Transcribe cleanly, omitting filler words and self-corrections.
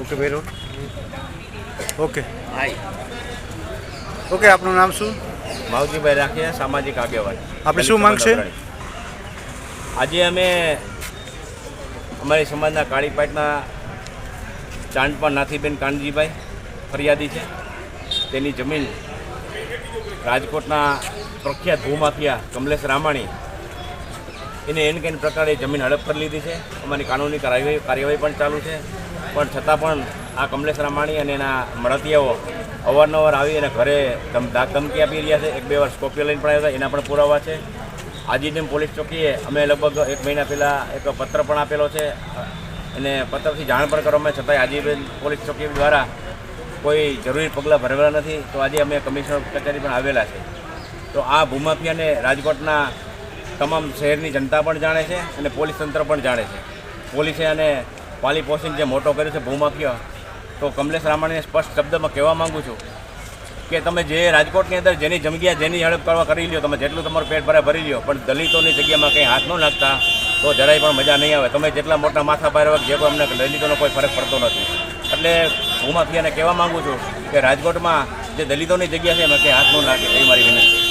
Okay બેરો okay હાય okay આપનું નામ શું? માવજીભાઈ રાખીએ, સામાજિક આગેવાન. આપણે શું માંગ છે? આજે અમે અમારી સમાજના કાળીપાટના ચાંદપા નાથીબેન કાનજીભાઈ ફરિયાદી છે. તેની જમીન રાજકોટના પ્રખ્યાત ભૂમાફિયા કમલેશ રામાણી એને એન કેન પ્રકારે જમીન હડપ કરી લીધી છે. અમારી કાનૂની કાર્યવાહી પણ ચાલુ છે, પણ છતાં પણ આ કમલેશ રામાણી અને એના મળતિયાઓ અવારનવાર આવી અને ઘરે ધમકી આપી રહ્યા છે. 1-2 વાર સ્કોર્પિયો લઈને પણ આવ્યા હતા, એના પણ પુરાવા છે. આજીડેમ પોલીસ ચોકીએ અમે લગભગ 1 મહિના પહેલાં એક પત્ર પણ આપેલો છે અને પત્રથી જાણ પણ કરવામાં, છતાંય આજીડેમ પોલીસ ચોકી દ્વારા કોઈ જરૂરી પગલાં ભરવેલા નથી. તો આજે અમે કમિશનર કચેરી પણ આવેલા છે. તો આ ભૂમાફિયાને રાજકોટના તમામ શહેરની જનતા પણ જાણે છે અને પોલીસ તંત્ર પણ જાણે છે. પોલીસે અને પાલી પોષીને જે મોટો કર્યો છે ભૂમાફિયા, તો કમલેશ રામાણીને સ્પષ્ટ શબ્દમાં કહેવા માગું છું કે તમે જે રાજકોટની અંદર જેની જગ્યા જેની હડપ કરવા કરી લ્યો, તમે જેટલું તમારું પેટ ભરાય ભરી લ્યો, પણ દલિતોની જગ્યામાં કંઈ હાથ ન નાખતા તો જરાય પણ મજા નહીં આવે. તમે જેટલા મોટા માથા ભારે જે કોઈ અમને દલિતોનો કોઈ ફરક પડતો નથી. એટલે ભૂમાફિયાને કહેવા માગું છું કે રાજકોટમાં જે દલિતોની જગ્યા છે એમાં કંઈ હાથ ન નાખે, એ મારી વિનંતી.